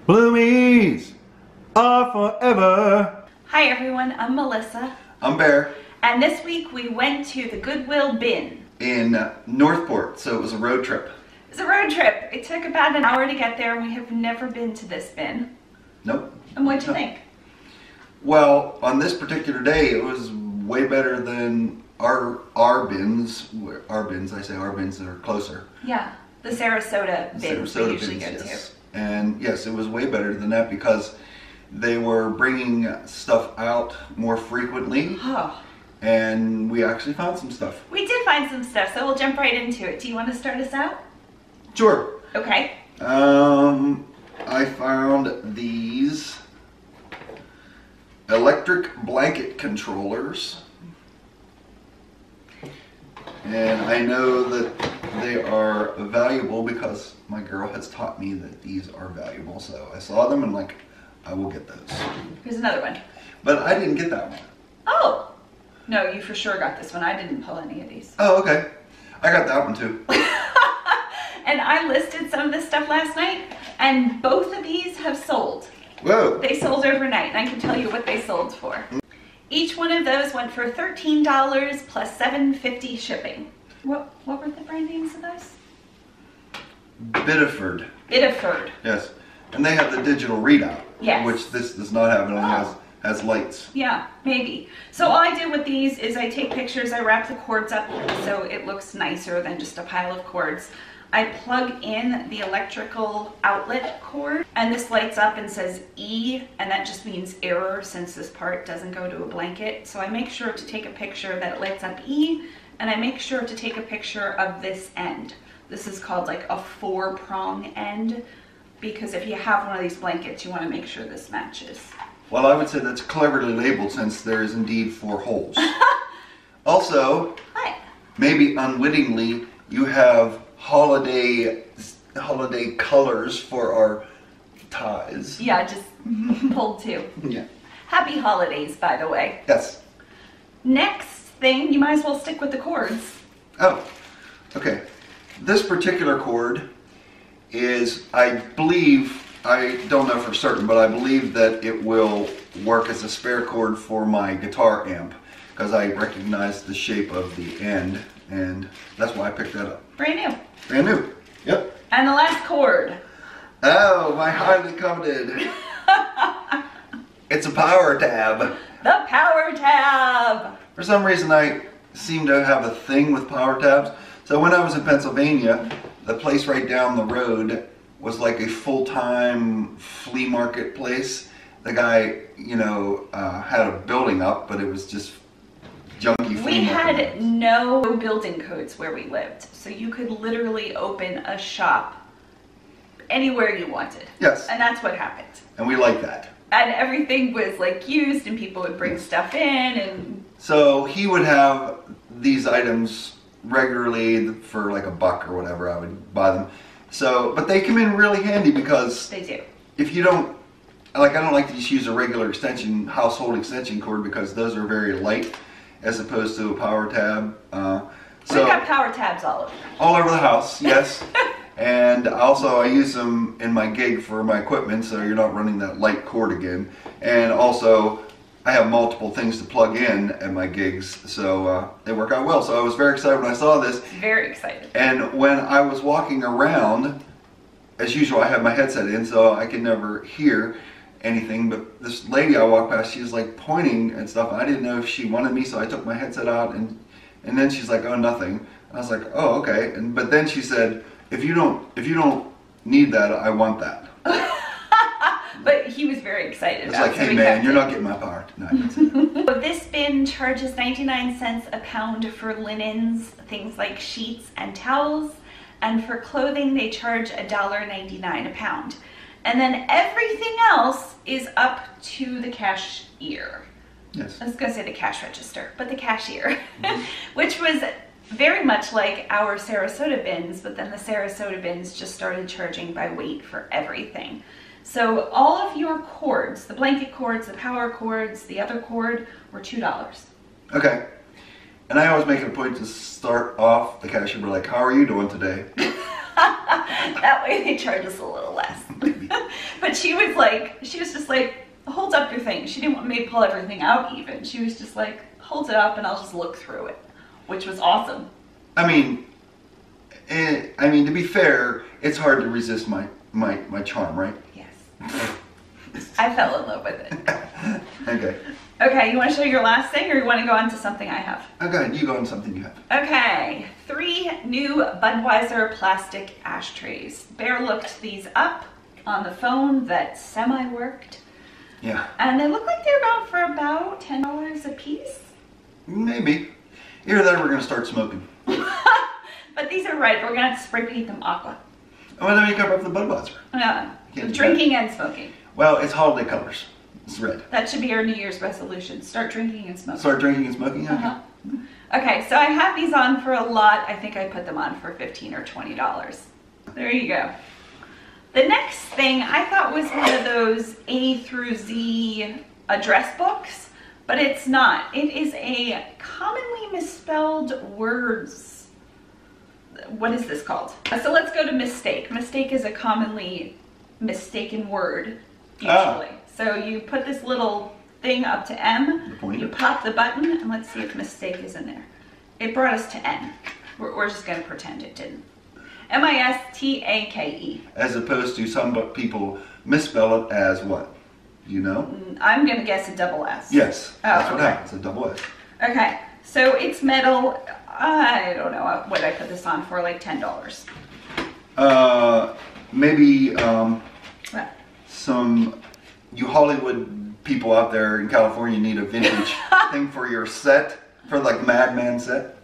Bloomies are forever. Hi everyone, I'm Melissa. I'm Bear. And this week we went to the Goodwill bin. In Northport, so it was a road trip. It was a road trip. It took about an hour to get there and we have never been to this bin. Nope. And what'd you think? Well, on this particular day, it was way better than our bins. I say our bins that are closer. Yeah, the Sarasota bins we usually go to. And yes, it was way better than that because they were bringing stuff out more frequently. Oh. And we actually found some stuff. We did find some stuff, so we'll jump right into it. Do you want to start us out? Sure. Okay. I found these electric blanket controllers. And I know that they are valuable because my girl has taught me that these are valuable. So I saw them and like, I will get those. Here's another one. But I didn't get that one. Oh. No, you for sure got this one. I didn't pull any of these. Oh, okay. I got that one too. And I listed some of this stuff last night, and both of these have sold. Whoa. They sold overnight, and I can tell you what they sold for. Each one of those went for $13 plus $7.50 shipping. What were the brand names of those? Biddeford. Biddeford. Yes. And they have the digital readout. Yes. Which this does not have. It only has lights. Yeah, maybe. So all I did with these is I take pictures, I wrap the cords up so it looks nicer than just a pile of cords. I plug in the electrical outlet cord, and this lights up and says E, and that just means error since this part doesn't go to a blanket. So I make sure to take a picture that it lights up E, and I make sure to take a picture of this end. This is called like a 4-prong end, because if you have one of these blankets, you want to make sure this matches. Well, I would say that's cleverly labeled since there is indeed 4 holes. Also, Hi. Maybe unwittingly, you have holiday colors for our ties. Yeah, just pulled 2. Yeah. Happy holidays, by the way. Yes. Next thing, you might as well stick with the cords. Oh, okay. This particular cord is, I believe, I don't know for certain, but I believe that it will work as a spare cord for my guitar amp because I recognize the shape of the end, and that's why I picked that up. Brand new. Brand new. Yep. And the last cord. Oh, my highly coveted. It's a power tab. The power tab. For some reason, I seem to have a thing with power tabs. So when I was in Pennsylvania, the place right down the road was like a full-time flea market place. The guy, you know, had a building up, but it was just junky flea We market. had no building codes where we lived, so you could literally open a shop anywhere you wanted. Yes. And that's what happened. And we like that. And everything was like used, and people would bring stuff in, and so he would have these items regularly for like $1 or whatever. I would buy them. So, but they come in really handy because they do. If you don't, like, I don't like to just use a regular household extension cord because those are very light as opposed to a power tab. We've got power tabs all over. All over the house, yes. And also I use them in my gig for my equipment so you're not running that light cord again. And also I have multiple things to plug in at my gigs, so they work out well. So I was very excited when I saw this. Very excited. And when I was walking around, as usual, I have my headset in, so I can never hear anything. But this lady I walked past, she was like pointing and stuff. I didn't know if she wanted me, so I took my headset out, and then she's like, "Oh, nothing." I was like, "Oh, okay." But then she said, "If you don't need that, I want that." But he was very excited. It's like, "Hey man, you're not getting my power tonight." So this bin charges 99 cents a pound for linens, things like sheets and towels, and for clothing they charge $1.99 a pound. And then everything else is up to the cashier. Yes. I was gonna say the cash register, but the cashier, which was very much like our Sarasota bins, but then the Sarasota bins just started charging by weight for everything. So all of your cords, the blanket cords, the power cords, the other cord, were $2. Okay. And I always make it a point to start off the cashier, like, "How are you doing today?" That way they charge us a little less. Maybe. But she was just like, holds up your thing. She didn't want me to pull everything out even. She was just like, holds it up and I'll just look through it, which was awesome. I mean, to be fair, it's hard to resist my charm, right? Yes. I fell in love with it. Okay. Okay, you want to show your last thing or you want to go on to something I have? Okay, you go on something you have. Okay, 3 new Budweiser plastic ashtrays. Bear looked these up on the phone that semi-worked. Yeah. And they look like they're about $10 a piece. Maybe. Either that or we're going to start smoking. But these are right. We're going to have to spray paint them aqua. Oh, then you cover up the Budweiser. Drinking and smoking. Well, it's holiday colors. It's red. That should be our New Year's resolution. Start drinking and smoking. Start drinking and smoking? Okay. Okay, so I have these on for a lot. I think I put them on for $15 or $20. There you go. The next thing I thought was one of those A through Z address books, but it's not. It is a commonly misspelled words. What is this called? So let's go to mistake. Mistake is a commonly mistaken word, usually. So you put this little thing up to M, you pop the button, and let's see if mistake is in there. It brought us to N. We're just going to pretend it didn't. M-I-S-T-A-K-E. As opposed to some people misspell it as what? You know? I'm going to guess a double S. Yes, that's Oh, what okay. happens, a double S. Okay, so it's metal. I don't know what I put this on for, like $10. Maybe What? some you Hollywood people out there in California need a vintage thing for your set, for like Mad Men set.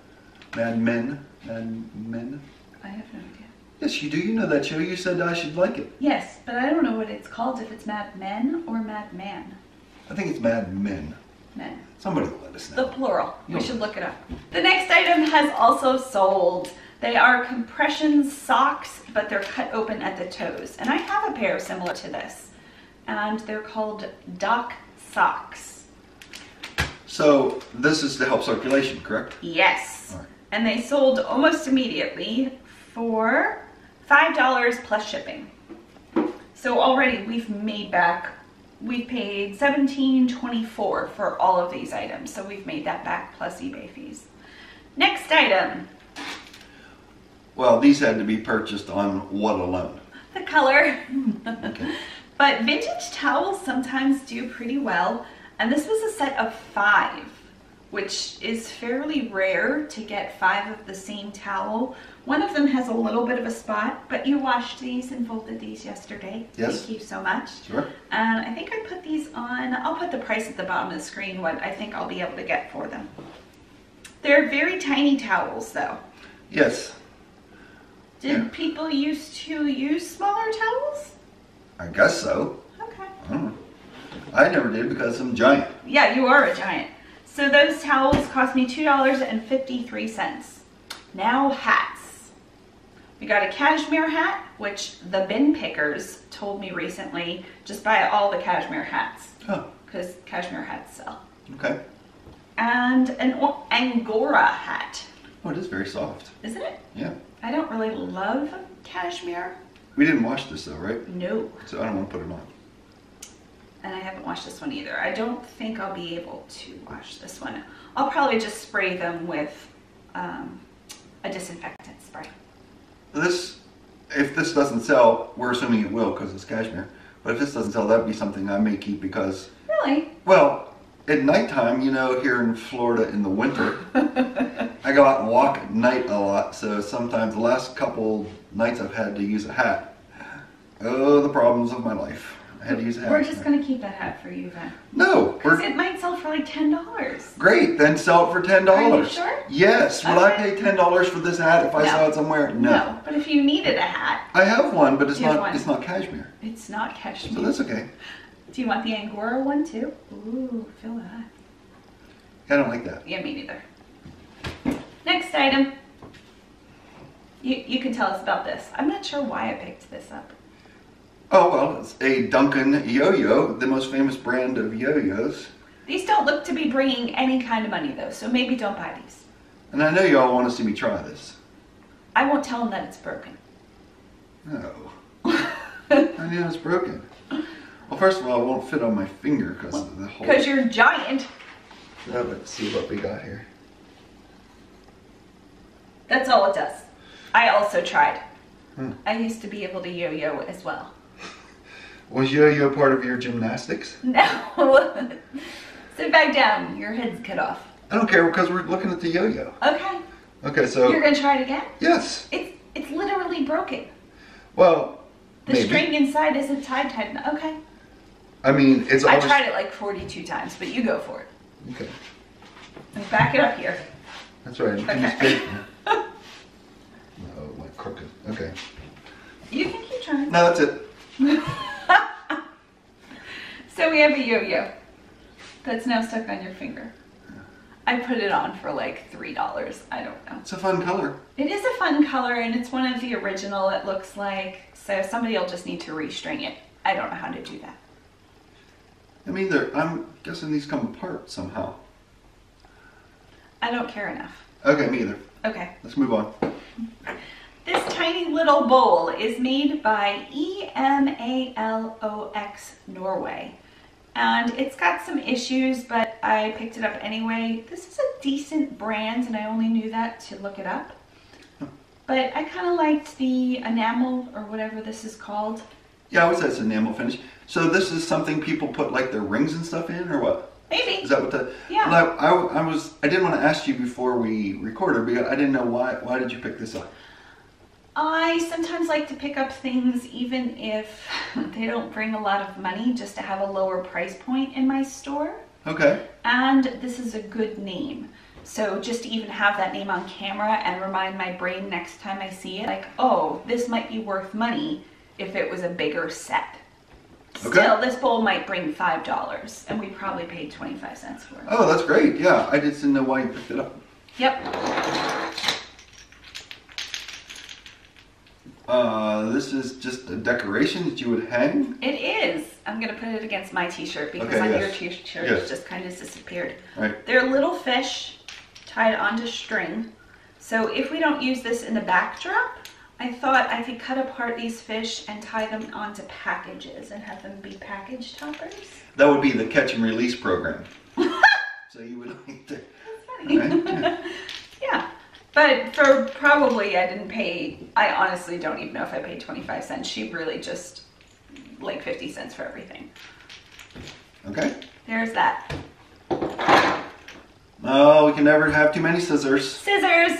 Mad Men? I have no idea. Yes, you do. You know that show. You said I should like it. Yes, but I don't know what it's called, if it's Mad Men or Mad Man. I think it's Mad Men. Men. Somebody will let us know. The plural. We should look it up. The next item has also sold. They are compression socks, but they're cut open at the toes. And I have a pair similar to this. And they're called Doc socks. So this is to help circulation, correct? Yes. All right. And they sold almost immediately for $5 plus shipping. So already we've made back, we paid $17.24 for all of these items. So we've made that back plus eBay fees. Next item. Well, these had to be purchased on what alone? The color. Okay. But vintage towels sometimes do pretty well. And this was a set of 5, which is fairly rare to get 5 of the same towel. One of them has a little bit of a spot, but you washed these and folded these yesterday. Yes. Thank you so much. Sure. And I think I put these on, I'll put the price at the bottom of the screen, what I think I'll be able to get for them. They're very tiny towels though. Yes. Did people used to use smaller towels? I guess so. Okay. I don't know. I never did because I'm giant. Yeah, you are a giant. So those towels cost me $2.53. Now hats. We got a cashmere hat, which the bin pickers told me recently, just buy all the cashmere hats. Oh. Because cashmere hats sell. Okay. And an Angora hat. Oh, it is very soft. Isn't it? Yeah. I don't really love cashmere. We didn't wash this though, right? No. So I don't want to put it on. And I haven't washed this one either. I don't think I'll be able to wash this one. I'll probably just spray them with a disinfectant spray. If this doesn't sell, we're assuming it will because it's cashmere. But if this doesn't sell, that'd be something I may keep because, Really? well, at nighttime, you know, here in Florida in the winter, I go out and walk at night a lot. So sometimes the last couple nights I've had to use a hat. Oh, the problems of my life. I had to use a hat. We're just going to keep that hat for you then. No. Because it might sell for like $10. Great, then sell it for $10. Are you sure? Yes. Will I Okay. pay $10 for this hat if I No. saw it somewhere? No. But if you needed a hat, I have one, but it's You have not. one. It's not cashmere, it's not cashmere. so that's okay. Do you want the Angora one too? Ooh, feel that. I don't like that. Yeah, me neither. Next item. You can tell us about this. I'm not sure why I picked this up. Oh well, it's a Duncan yo-yo, the most famous brand of yo-yos. These don't look to be bringing any kind of money though, so maybe don't buy these. And I know you all want to see me try this. I won't tell them that it's broken. No. I knew it was broken. Well, first of all, it won't fit on my finger because of the hole. Because you're giant. Now let's see what we got here. That's all it does. I also tried. I used to be able to yo-yo as well. Was yo-yo part of your gymnastics? No. Sit back down. Your head's cut off. I don't care because we're looking at the yo-yo. Okay. Okay, so... You're going to try it again? Yes. It's literally broken. Well, the string inside isn't tied tight enough. Okay. I mean, it's always... I tried it like 42 times, but you go for it. Okay. And back it up here. That's right. Okay. No, like crooked. Okay. You can keep trying. No, that's it. So we have a yo-yo that's now stuck on your finger. I put it on for like $3. I don't know. It's a fun color. It is a fun color, and it's one of the original, it looks like. So somebody will just need to restring it. I don't know how to do that. I mean, I'm guessing these come apart somehow. I don't care enough. Okay, me either. Okay. Let's move on. This tiny little bowl is made by EMALOX Norway. And it's got some issues, but I picked it up anyway. This is a decent brand, and I only knew that to look it up. But I kind of liked the enamel, or whatever this is called. Yeah, I would say it's enamel finish. So this is something people put like their rings and stuff in, or what? Maybe. Is that what the... Yeah. Well, I didn't want to ask you before we recorded, because I didn't know why did you pick this up? I sometimes like to pick up things even if they don't bring a lot of money, just to have a lower price point in my store. Okay. And this is a good name. So just to even have that name on camera and remind my brain next time I see it, like, oh, this might be worth money if it was a bigger set. Okay. Still, this bowl might bring $5, and we probably paid 25 cents for it. Oh, that's great. Yeah, I just didn't know why you picked it up. Yep. This is just a decoration that you would hang? It is. I'm going to put it against my t-shirt because Okay, on yes. your t-shirt Yes. it's just kind of disappeared. Right. They're little fish tied onto string. So if we don't use this in the backdrop, I thought I could cut apart these fish and tie them onto packages and have them be package toppers. That would be the catch and release program. So you would like to... That's funny. Right? Yeah. Yeah. But for probably, I didn't pay, I honestly don't even know if I paid 25 cents. She really just like 50 cents for everything. Okay. There's that. Oh, we can never have too many scissors. Scissors!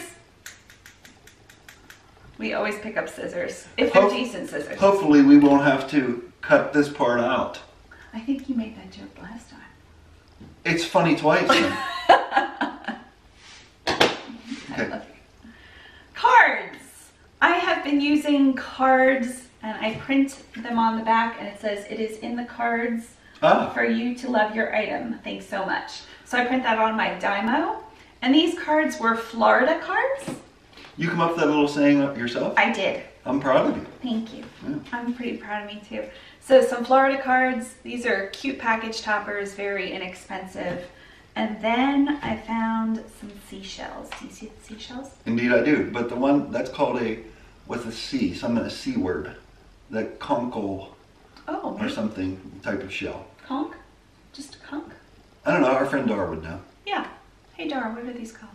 We always pick up scissors. If they're decent scissors. Hopefully we won't have to cut this part out. I think you made that joke last time. It's funny twice. I love you. Cards! I have been using cards, and I print them on the back, and it says, it is in the cards for you to love your item. Thanks so much. So I print that on my Dymo, and these cards were Florida cards. You come up with that little saying yourself? I did. I'm proud of you. Thank you. Yeah. I'm pretty proud of me too. So some Florida cards. These are cute package toppers, very inexpensive. And then I found some seashells. Do you see the seashells? Indeed I do. But the one that's called with a C, a C word. The conkle or something type of shell. Conch? Just a conch? I don't know, our friend Dar would know. Yeah. Hey Dar, what are these called?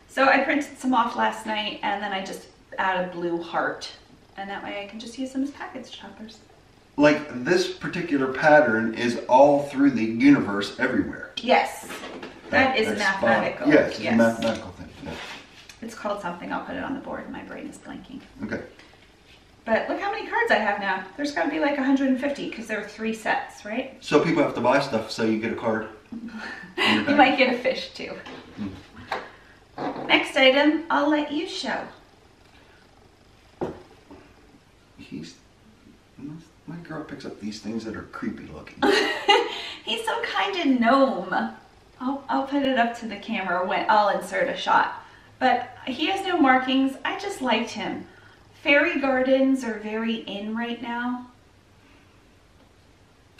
So I printed some off last night, and then I just add a blue heart. And that way I can just use them as package toppers. Like this particular pattern is all through the universe everywhere. Yes. That is mathematical. Yes, it's a mathematical thing. Yeah. It's called something. I'll put it on the board. My brain is blanking. Okay. But look how many cards I have now. There's got to be like 150 because there are 3 sets, right? So people have to buy stuff so you get a card. You might get a fish too. Next item, I'll let you show. My girl picks up these things that are creepy looking. He's some kind of gnome. I'll put it up to the camera when I'll insert a shot. But he has no markings. I just liked him. Fairy gardens are very in right now.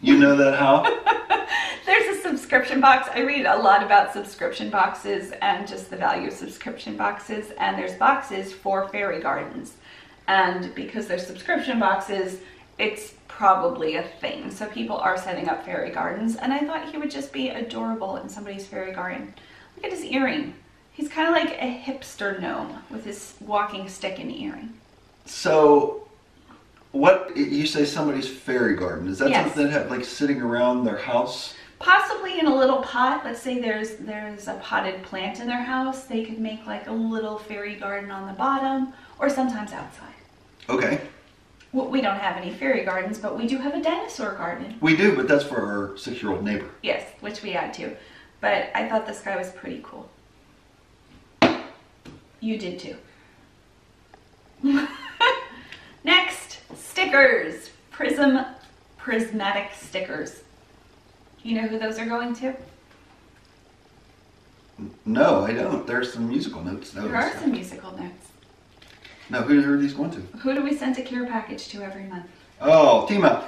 You know that how? There's a subscription box. I read a lot about subscription boxes and just the value of subscription boxes. And there's boxes for fairy gardens. And because they're subscription boxes, it's probably a thing. So people are setting up fairy gardens, and I thought he would just be adorable in somebody's fairy garden. Look at his earring. He's kind of like a hipster gnome with his walking stick and earring. So, what, you say somebody's fairy garden, is that Yes. something that have like sitting around their house? Possibly in a little pot. Let's say there's a potted plant in their house. They could make like a little fairy garden on the bottom, or sometimes outside. Okay. Well, we don't have any fairy gardens, but we do have a dinosaur garden. We do, but that's for our 6-year-old neighbor. Yes, which we add to. But I thought this guy was pretty cool. You did too. Next, stickers. Prismatic stickers. You know who those are going to? No, I don't. There's some musical notes. There are some musical notes. No, who are these going to? Who do we send a care package to every month? Oh, Tima.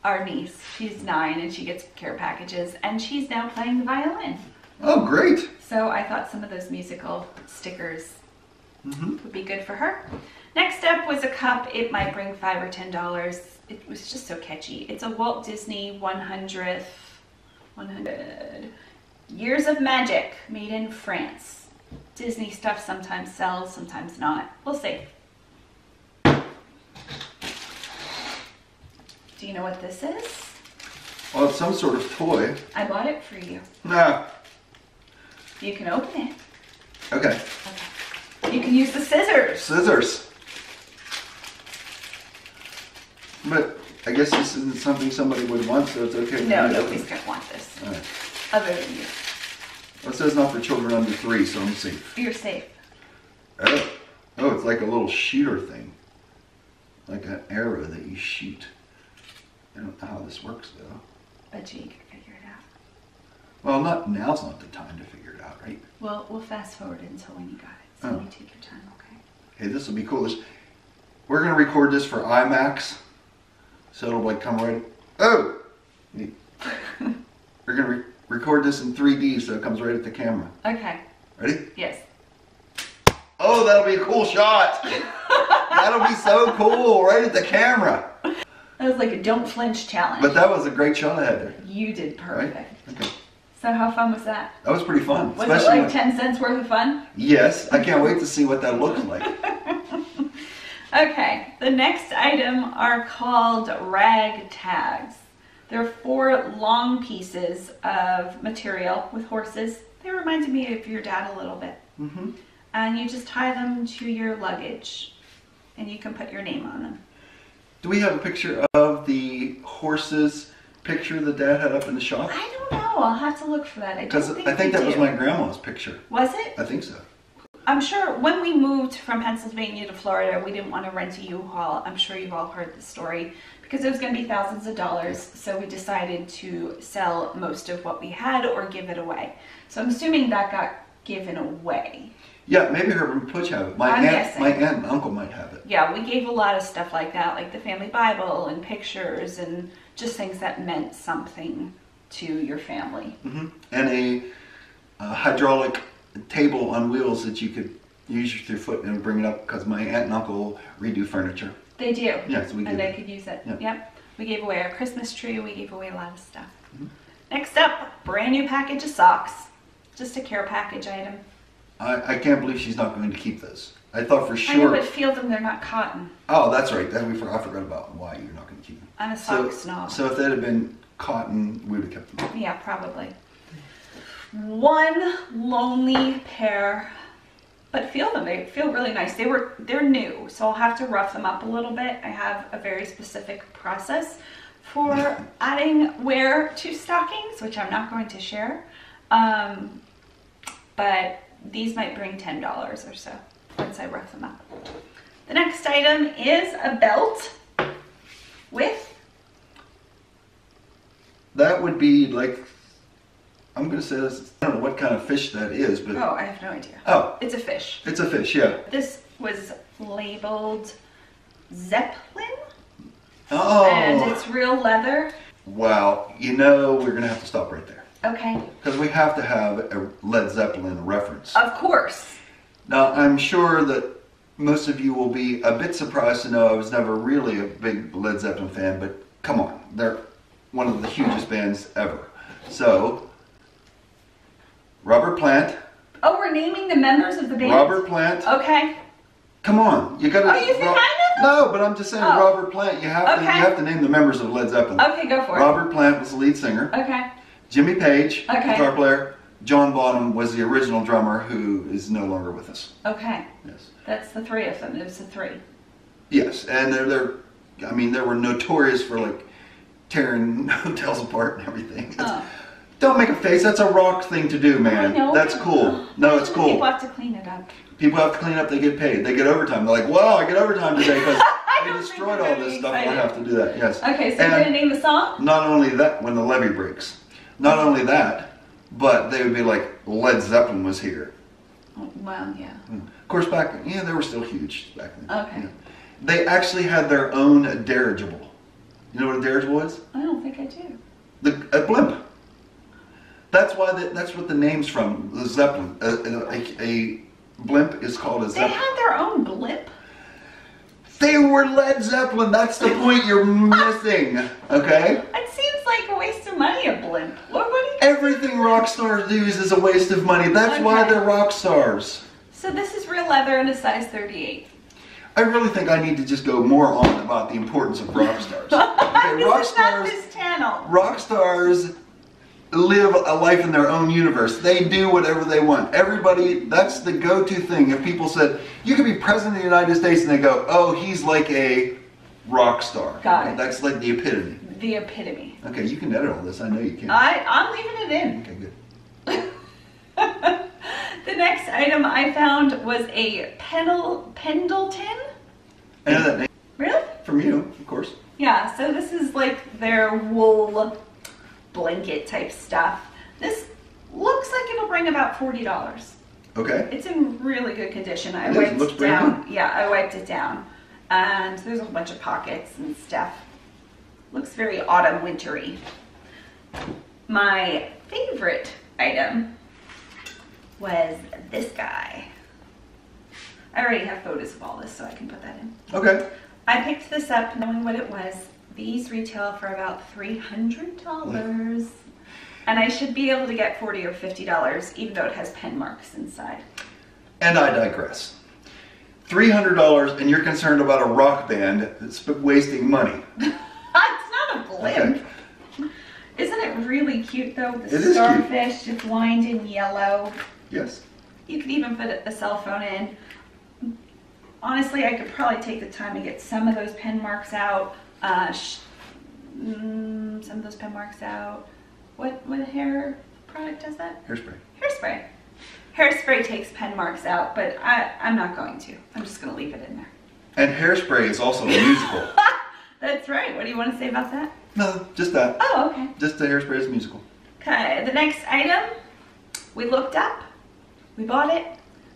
Our niece. She's 9 and she gets care packages, and she's now playing the violin. Oh, great. So I thought some of those musical stickers would be good for her. Next up was a cup. It might bring $5 or $10. It was just so catchy. It's a Walt Disney 100 Years of Magic, made in France. Disney stuff sometimes sells, sometimes not. We'll see. Do you know what this is? Well, it's some sort of toy. I bought it for you. Nah. You can open it. Okay. You can use the scissors. Scissors. But I guess this isn't something somebody would want, so it's okay. No, nobody's going to want this. All right. Other than you. Well, it says not for children under 3, so I'm safe. You're safe. Oh, it's like a little shooter thing. Like an arrow that you shoot. I don't know how this works, though. Bet you can figure it out. Well, now's not the time to figure it out, right? Well, we'll fast forward until when you got it. So you take your time, okay? Hey, this will be cool. We're going to record this for IMAX. So it'll like come right... Oh! We're going to record this in 3D so it comes right at the camera. Okay. Ready? Yes. Oh, that'll be a cool shot! That'll be so cool, right at the camera. That was like a don't flinch challenge. But that was a great shot I had there. You did perfect. Right? Okay. So how fun was that? That was pretty fun. Was it like 10 cents worth of fun? Yes. I can't wait to see what that looks like. Okay. The next item are called rag tags. They're 4 long pieces of material with horses. They reminded me of your dad a little bit. Mm-hmm. And you just tie them to your luggage and you can put your name on them. Do we have a picture of the horses picture that Dad had up in the shop? I don't know. I'll have to look for that. Because I think that was my grandma's picture. Was it? I think so. I'm sure when we moved from Pennsylvania to Florida, we didn't want to rent a U-Haul. I'm sure you've all heard the story because it was going to be thousands of dollars. So we decided to sell most of what we had or give it away. So I'm assuming that got given away. Yeah, maybe her and Putch have it. My aunt and uncle might have it. Yeah, we gave a lot of stuff like that, like the family Bible and pictures and just things that meant something to your family. Mm-hmm. And a hydraulic table on wheels that you could use your foot and bring it up because my aunt and uncle redo furniture. They do. Yeah, so we and did. they could use it. Yep. Yep. We gave away our Christmas tree. We gave away a lot of stuff. Mm-hmm. Next up, brand new package of socks. Just a care package item. I can't believe she's not going to keep those. I thought for sure. I know, but feel them, they're not cotton. Oh, that's right. I forgot about why you're not going to keep them. I'm a sock snob. So if that had been cotton, we would have kept them. Yeah, probably. One lonely pair, but feel them. They feel really nice. They're new, so I'll have to rough them up a little bit. I have a very specific process for adding wear to stockings, which I'm not going to share. But these might bring $10 or so once I rough them up. The next item is a belt with... That would be like, I'm going to say this, I don't know what kind of fish that is, but... Oh, I have no idea. Oh. It's a fish. It's a fish, yeah. This was labeled Zeppelin. Oh. And it's real leather. Wow. You know, we're going to have to stop right there. Okay. Because we have to have a Led Zeppelin reference. Of course. Now, I'm sure that most of you will be a bit surprised to know I was never really a big Led Zeppelin fan, but come on, they're one of the hugest bands ever. So, Robert Plant. Oh, we're naming the members of the band? Robert Plant. Okay. Come on, you gotta. Oh, you think I No, know? but I'm just saying, Oh. Robert Plant. You have to name the members of Led Zeppelin. Okay, go for it. Robert Plant was the lead singer. Okay. Jimmy Page, Okay. guitar player. John Bonham was the original drummer, who is no longer with us. Okay. Yes. That's the three of them. It was the three. Yes, and they were notorious for like tearing hotels apart and everything. Don't make a face. That's a rock thing to do, man. I know. That's cool. No, it's cool. People have to clean it up. People have to clean up. They get paid. They get overtime. They're like, wow, I get overtime today because they destroyed all this stuff. I have to do that. Yes. Okay, so you're gonna name the song? Not only that, when the levee breaks. Not only that, but they would be like, Led Zeppelin was here. Oh, well, yeah. Of course, back then, yeah, they were still huge back then. Okay. Yeah. They actually had their own dirigible. You know what a dirigible is? I don't think I do. A blimp. That's why. That's what the name's from. The Zeppelin. A blimp is called a Zeppelin. They had their own blimp? They were Led Zeppelin. That's the point you're missing. Okay. It seems like a waste of money, a blimp. What do you Everything rock stars do is a waste of money. That's why they're rock stars. So this is real leather in a size 38. I really think I need to just go more on about the importance of rock stars. Okay, This is not this channel. Rock stars live a life in their own universe. They do whatever they want. Everybody, that's the go-to thing. If people said, you could be president of the United States, and they go, oh, he's like a rock star. Got it. That's like the epitome. The epitome. Okay, you can edit all this. I know you can. I'm leaving it in. Okay, good. The next item I found was a Pendleton. I know that name. Really? From you, of course. Yeah, so this is like their wool blanket type stuff. This looks like it'll bring about $40. Okay. It's in really good condition. I It wiped looks it pretty down. good. Yeah, I wiped it down. And there's a whole bunch of pockets and stuff. Looks very autumn wintry. My favorite item was this guy. I already have photos of all this, so I can put that in. Okay. I picked this up knowing what it was. These retail for about $300. And I should be able to get $40 or $50, even though it has pen marks inside. And I digress. $300 and you're concerned about a rock band that's wasting money. It's not a blimp. Okay. Isn't it really cute though? The It is starfish just lined in yellow. Yes. You could even put a cell phone in. Honestly, I could probably take the time to get some of those pen marks out. Some of those pen marks out. What hair product does that? Hairspray. Hairspray. Hairspray takes pen marks out, but I'm not going to. I'm just going to leave it in there. And Hairspray is also a musical. That's right. What do you want to say about that? No, just that. Oh, okay. Just the Hairspray is a musical. Okay, the next item we looked up. We bought it.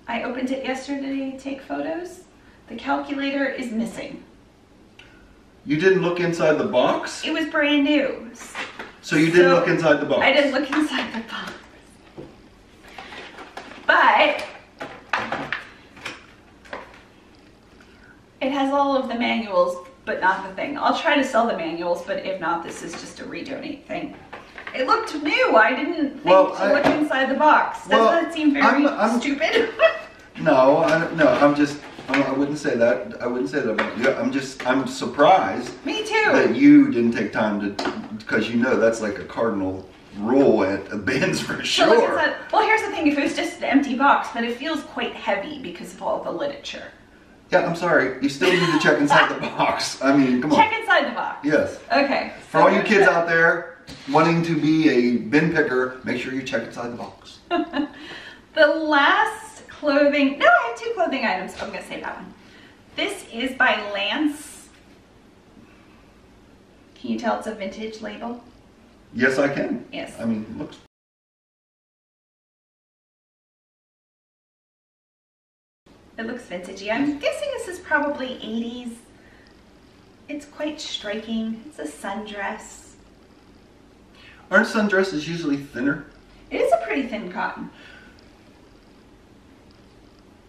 I opened it yesterday to take photos. The calculator is missing. You didn't look inside the box? It was brand new. So you didn't look inside the box? I didn't look inside the box. But it has all of the manuals, but not the thing. I'll try to sell the manuals, but if not, this is just a redonate thing. It looked new. I didn't think to look inside the box. Doesn't that seem very stupid? No, I wouldn't say that. I wouldn't say that about you. I'm surprised. Me too. That you didn't take time to, because you know that's like a cardinal rule at bins for sure. Well, here's the thing. If it was just an empty box, but it feels quite heavy because of all the literature. Yeah, I'm sorry. You still need to check inside the box. I mean, come on. Check inside the box. Yes. Okay. For all you kids out there wanting to be a bin picker, make sure you check inside the box. The last clothing, no, I have two clothing items. I'm going to say that one. This is by Lance. Can you tell it's a vintage label? Yes, I can. Yes. I mean, looks. It looks vintagey. I'm guessing this is probably 80s. It's quite striking. It's a sundress. Aren't sundresses usually thinner? It is a pretty thin cotton.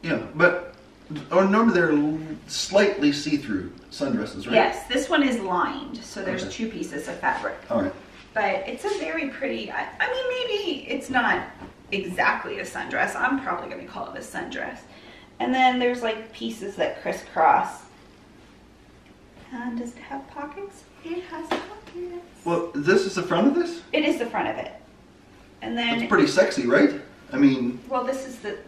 Yeah, but Oh, no, they're slightly see-through sundresses, right? Yes, this one is lined, so there's two pieces of fabric. All right. But it's a very pretty, I mean, maybe it's not exactly a sundress. I'm probably going to call it a sundress. And then there's like pieces that crisscross. And does it have pockets? It has pockets. Well, this is the front of this? It is the front of it. And then... It's pretty sexy, right? I mean... Well, this is the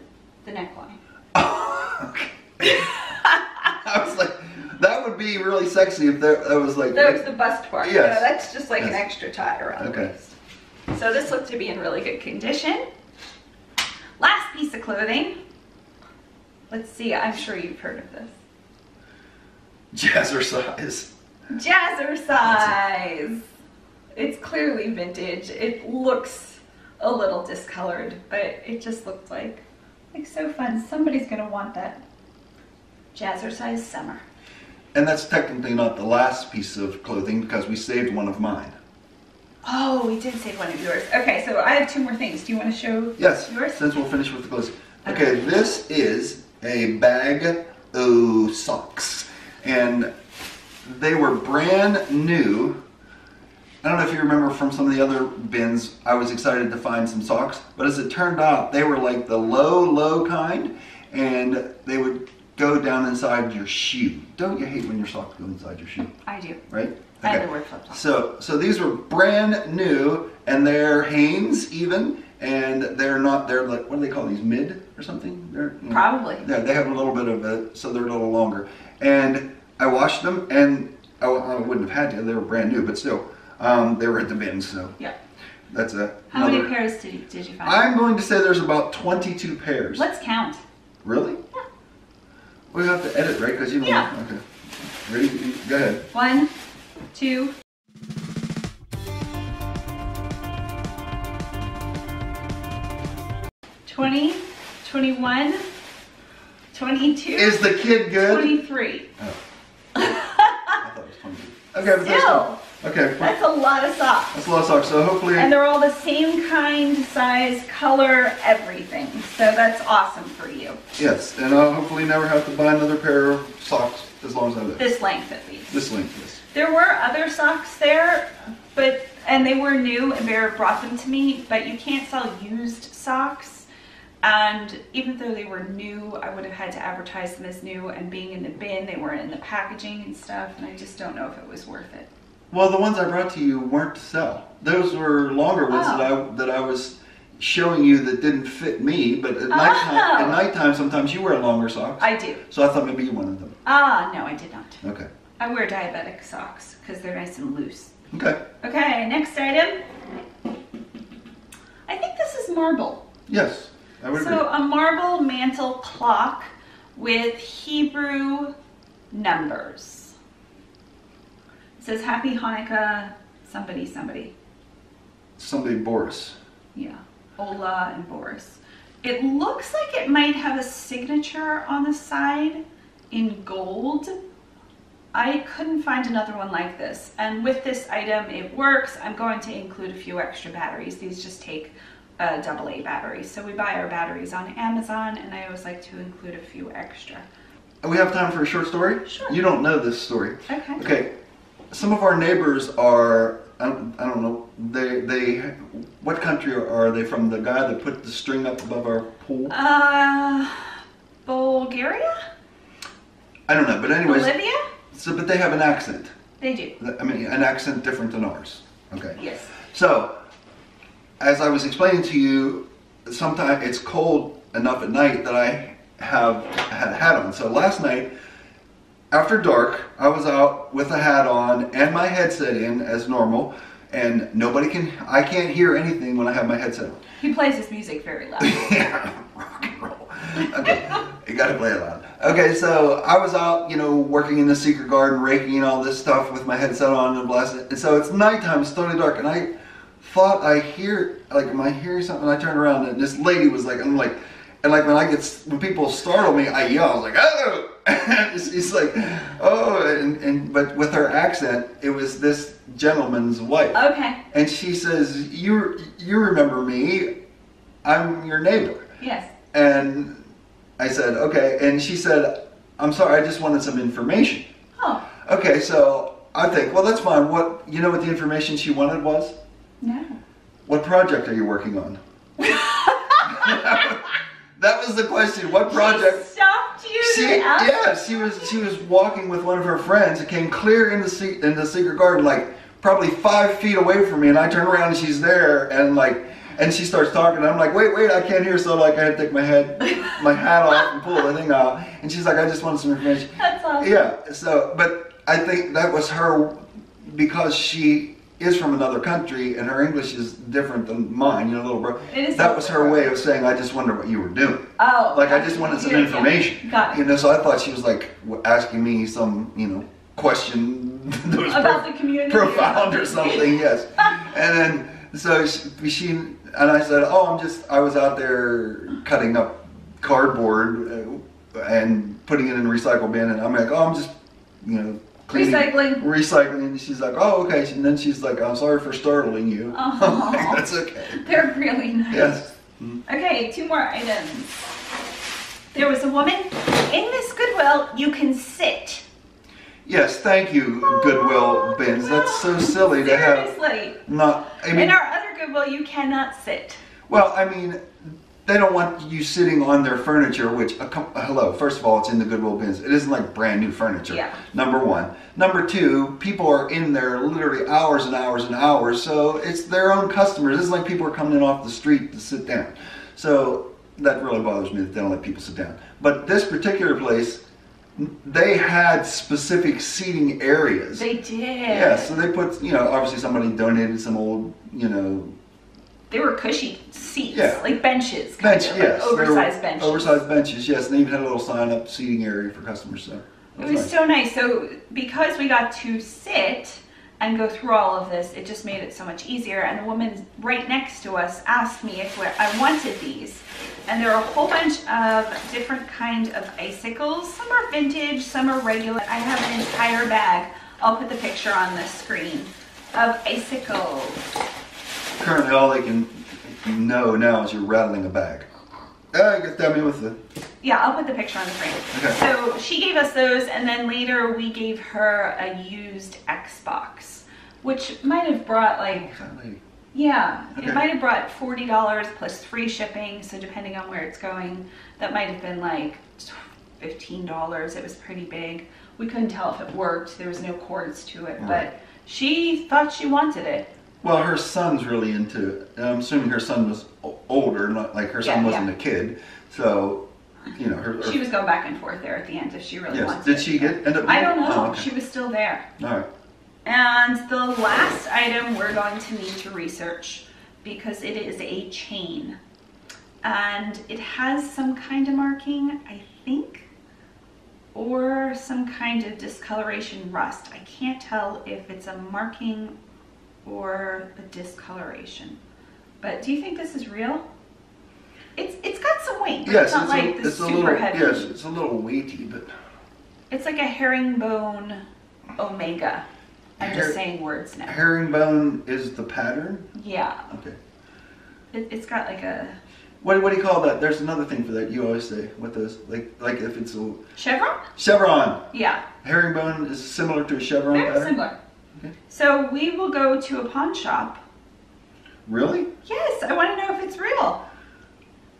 neckline. Okay. I was like, that would be really sexy if that was like... That was the bust part. Yes. No, that's just like an extra tie around the waist. So this looked to be in really good condition. Last piece of clothing. Let's see, I'm sure you've heard of this. Jazzercise. Jazzercise. It's clearly vintage. It looks a little discolored, but it just looked like so fun. Somebody's gonna want that. Jazzercise summer. And that's technically not the last piece of clothing because we saved one of mine. Oh, we did save one of yours. Okay, so I have two more things. Do you want to show yours? Since we'll finish with the clothes. Okay, this is a bag of socks. And they were brand new. I don't know if you remember from some of the other bins, I was excited to find some socks. But as it turned out, they were like the low kind. And they would go down inside your shoe. Don't you hate when your socks go inside your shoe? I do. Right? Okay. I had to wear flip-flops. So these were brand new, and they're Hanes even, and they're like, what do they call these, mid or something? Probably. Yeah, they have a little bit of it, so they're a little longer. And I washed them, and I wouldn't have had to, they were brand new, but still, they were at the bin, so. Yeah. That's a. How many pairs did you find? I'm going to say there's about 22 pairs. Let's count. Really? Yeah. We have to edit, right? Because you don't. Yeah. Okay. Ready? Go ahead. 1, 2. 20, 21, 22. Is the kid good? 23. Oh. I thought it was 22. Okay, but Still. Okay. That's a lot of socks. That's a lot of socks. So hopefully. And they're all the same kind, size, color, everything. So that's awesome for you. Yes, and I'll hopefully never have to buy another pair of socks as long as I live. This length at least. This length, yes. There were other socks there, and they were new, and Bear brought them to me, but you can't sell used socks. And even though they were new, I would have had to advertise them as new, and being in the bin, they weren't in the packaging and stuff, and I just don't know if it was worth it. Well, the ones I brought to you weren't to sell. Those were longer ones that I was showing you that didn't fit me, but at nighttime sometimes you wear longer socks. I do. So I thought maybe you wanted them. No, I did not. Okay. I wear diabetic socks because they're nice and loose. Okay. Okay, next item. I think this is marble. Yes, I would agree. So a marble mantle clock with Hebrew numbers. It says Happy Hanukkah, somebody. Somebody Boris. Yeah, Ola and Boris. It looks like it might have a signature on the side in gold. I couldn't find another one like this. And with this item, it works. I'm going to include a few extra batteries. These just take a AA battery. So we buy our batteries on Amazon, and I always like to include a few extra. We have time for a short story? Sure. You don't know this story. Okay. Okay. Some of our neighbors are, I don't know, they what country are they from? The guy that put the string up above our pool? Bulgaria? I don't know, but anyways. Bolivia? So, but they have an accent. They do. I mean, an accent different than ours. Okay. Yes. So, as I was explaining to you, sometimes it's cold enough at night that I had a hat on. So last night, after dark, I was out with a hat on and my headset in as normal, and I can't hear anything when I have my headset on. He plays his music very loud. Yeah, rock and roll. Okay, you gotta play it loud. Okay, so I was out, working in the secret garden, raking and all this stuff with my headset on and blasting. And so it's nighttime, it's totally dark, and I thought am I hearing something? And I turned around and this lady was like, when people startle me, I yell, I was like, oh! She's like, oh, but with her accent, it was this gentleman's wife. Okay. And she says, you remember me, I'm your neighbor. Yes. And I said, okay. And she said, I'm sorry, I just wanted some information. Oh. Okay, so I think, well, that's fine. You know what the information she wanted was? No. What project are you working on? That was the question. What project? She stopped you. She was walking with one of her friends. It came clear in the secret garden, like probably 5 feet away from me, and I turn around and she's there, and she starts talking. And I'm like, wait, I can't hear. So like I had to take my hat off and pull the thing out. And she's like, I just wanted some information. That's awesome. Yeah. So, but I think that was her, because she is from another country and her English is different than mine, you know, little bro. That was her way of saying, I just wondered what you were doing. Oh. Like, I just wanted some information. Yeah. Got it. You know, so I thought she was like asking me some, you know, question that was about the community. Profound or something, yes. And then, so she, and I said, oh, I was out there cutting up cardboard and putting it in a recycle bin. And I'm like, oh, I'm just, you know, Recycling. And she's like, oh, okay. And then she's like, I'm sorry for startling you. Oh. I'm like, that's okay. They're really nice. Yes. Okay, 2 more items. There was a woman in this Goodwill. You can sit. Yes, thank you, Goodwill bins. That's so silly to have. Seriously. In our other Goodwill, you cannot sit. Well, I mean, they don't want you sitting on their furniture, which, hello, first of all, it's in the Goodwill bins. It isn't like brand new furniture, yeah. Number 1. Number 2, people are in there literally hours and hours and hours, so it's their own customers. It's like people are coming in off the street to sit down. So that really bothers me that they don't let people sit down. But this particular place, they had specific seating areas. They did. Yeah, so they put, you know, obviously somebody donated some old, you know, they were cushy seats, yeah. Like benches, yes. like oversized benches. Oversized benches, yes. And they even had a little sign-up seating area for customers. So it was so nice. So because we got to sit and go through all of this, it just made it so much easier. And the woman right next to us asked me if I wanted these. And there are a whole bunch of different kind of icicles. Some are vintage, some are regular. I have an entire bag. I'll put the picture on the screen of icicles. Currently, all they can know now is you're rattling a bag. Get that me with the... Yeah, I'll put the picture on the screen. Okay. So she gave us those, and then later we gave her a used Xbox, which might have brought like... Yeah, okay. It might have brought $40 plus free shipping, so depending on where it's going, that might have been like $15. It was pretty big. We couldn't tell if it worked. There was no cords to it, but she thought she wanted it. Well, her son's really into it. I'm assuming her son was older, not like her son wasn't a kid. So, you know, she was going back and forth there at the end if she really wanted it. Did she end up? I don't know. Oh, okay. She was still there. All right. And the last item we're going to need to research because it is a chain. And it has some kind of marking, I think, or some kind of discoloration rust. I can't tell if it's a marking or a discoloration. But do you think this is real? It's got some weight, but it's not like the super heavy. Yes, it's a little weighty, but... It's like a herringbone omega. I'm just saying words now. Herringbone is the pattern? Yeah. Okay. It's got like a... What do you call that? There's another thing for that you always say. What those, like if it's a... Chevron? Chevron. Yeah. Herringbone is similar to a chevron pattern? Very similar. Okay. So we will go to a pawn shop. Really? Yes, I want to know if it's real.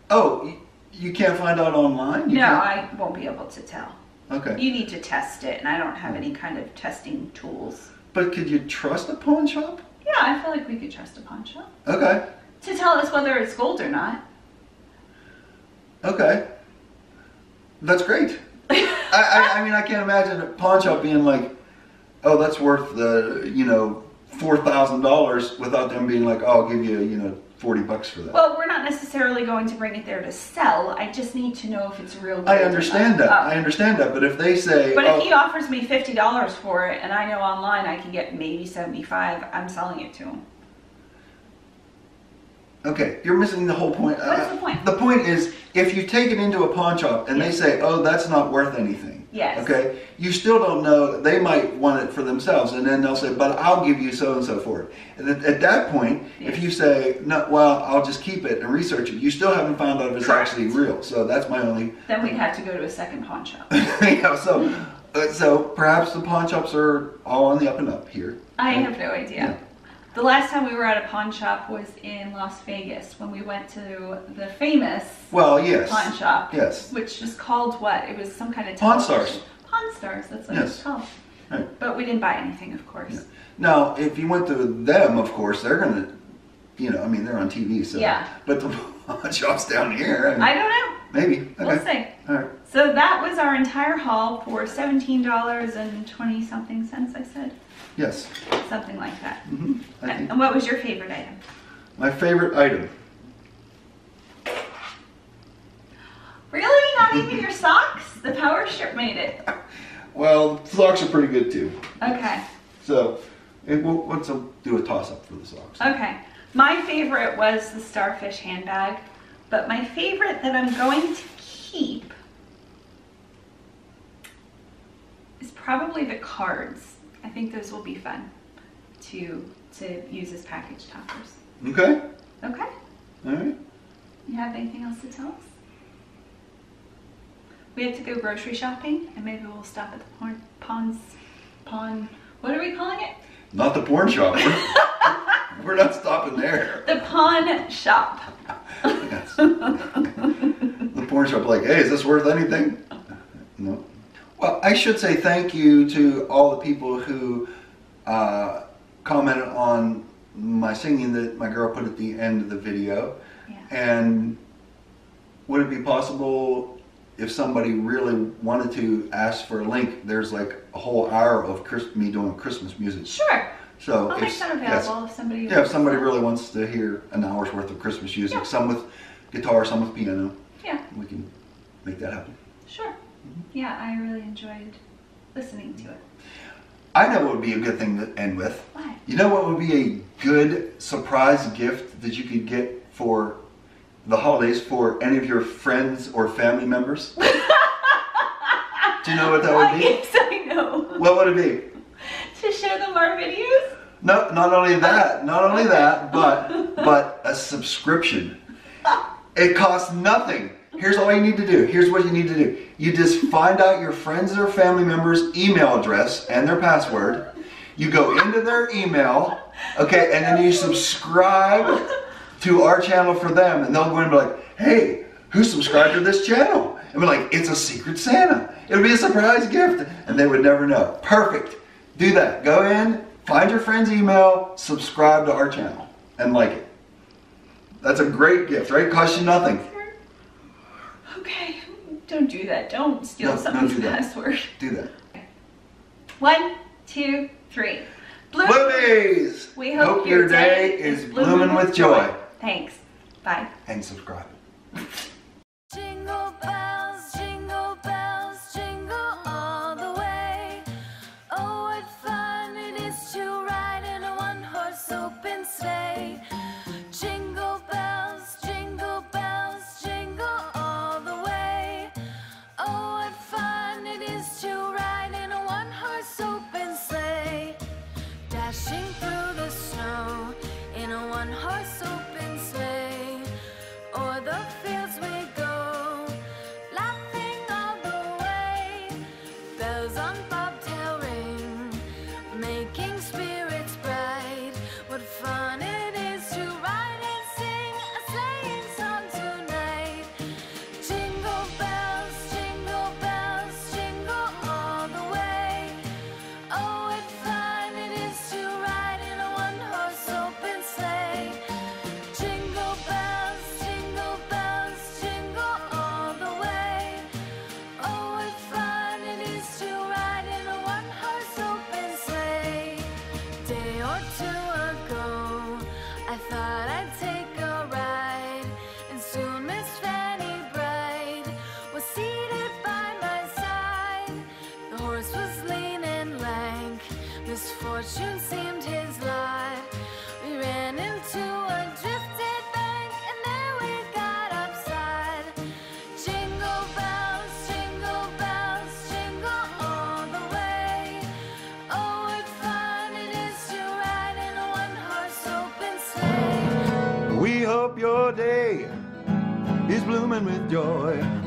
Oh, you can't find out online? No, I won't be able to tell. Okay. You need to test it, and I don't have any kind of testing tools. But could you trust a pawn shop? Yeah, I feel like we could trust a pawn shop. Okay. To tell us whether it's gold or not. Okay. That's great. I mean, I can't imagine a pawn shop being like, oh, that's worth $4,000 without them being like, oh, I'll give you, $40 for that. Well, we're not necessarily going to bring it there to sell. I just need to know if it's real gold. I understand that. I understand that. But if they say... But if he offers me $50 for it, and I know online I can get maybe $75, I'm selling it to him. Okay, you're missing the whole point. What's the point? The point is, if you take it into a pawn shop and they say, oh, that's not worth anything. Yes. Okay, you still don't know. They might want it for themselves, and then they'll say, but I'll give you so and so for it. And at that point, if you say, no, well, I'll just keep it and research it, you still haven't found out if it's actually real. So that's my only. Then we'd have to go to a second pawn shop. Yeah, so perhaps the pawn shops are all on the up and up here. I have no idea. Yeah. The last time we were at a pawn shop was in Las Vegas when we went to the famous pawn shop. Yes. Which is called what? It was some kind of Pawn television. Stars. Pawn Stars, that's what it's called. Right. But we didn't buy anything, of course. Yeah. Now, if you went to them, of course, they're going to, I mean, they're on TV, so. Yeah. But the pawn shops down here, I don't know. Maybe. Okay. We'll see. All right. So that was our entire haul for $17.20 something cents, I said. Yes. Something like that. Mm-hmm. And what was your favorite item? My favorite item. Really? Not even your socks? The power strip made it. Well, socks are pretty good too. Okay. So, let's do a toss-up for the socks. Okay. My favorite was the starfish handbag, but my favorite that I'm going to keep is probably the cards. I think those will be fun to use as package toppers. Okay. Okay. All right. You have anything else to tell us? We have to go grocery shopping, and maybe we'll stop at the pawn. What are we calling it? Not the porn shop. We're not stopping there. The pawn shop. Yes. The porn shop, like, hey, is this worth anything? No. Well, I should say thank you to all the people who commented on my singing that my girl put at the end of the video. Yeah. And would it be possible if somebody really wanted to ask for a link? There's like a whole hour of me doing Christmas music. Sure. So I'll make that available if somebody. Yeah, if somebody really wants to hear an hour's worth of Christmas music, Yeah. some with guitar, some with piano. Yeah. We can make that happen. Sure. Yeah, I really enjoyed listening to it. I know what would be a good thing to end with. What? You know what would be a good surprise gift that you could get for the holidays for any of your friends or family members? Do you know what that would be? Yes, I know. What would it be? To show them our videos? No, not only that, but a subscription. It costs nothing. Here's all you need to do. Here's what you need to do. You just find out your friends or family members' email address and their password. You go into their email, okay, and then you subscribe to our channel for them, and they'll go in and be like, hey, who subscribed to this channel? And we're like, it's a Secret Santa. It'll be a surprise gift, and they would never know. Perfect. Do that. Go in, find your friend's email, subscribe to our channel, and like it. That's a great gift, right? Costs you nothing. Okay, don't do that. Don't steal someone's password. Do that. 1, 2, 3. Bloomies! We hope your day is blooming with joy. Thanks. Bye. And subscribe. Jingle bells, jingle all the way. Oh, what fun it is to ride in a one-horse open sleigh. Jingle bells, jingle all the way. Oh, what fun it is to ride in a one-horse open sleigh. Dashing through the snow in a one-horse open sleigh. O'er the fields we go, laughing all the way. Bells on bobtail ring, making spirits bright. What fun it is to ride and sing a sleighing song tonight. Jingle bells, jingle all the way. Oh, what fun it is to ride in a one-horse open sleigh. Jingle bells, jingle all the way. Oh, what fun it is to ride in a one-horse open sleigh. Day or two ago, I thought I'd take a ride, and soon Miss Fanny Bright was seated by my side. The horse was lean and lank, misfortune seemed his lot. We ran into a drifted bank. day is blooming with joy.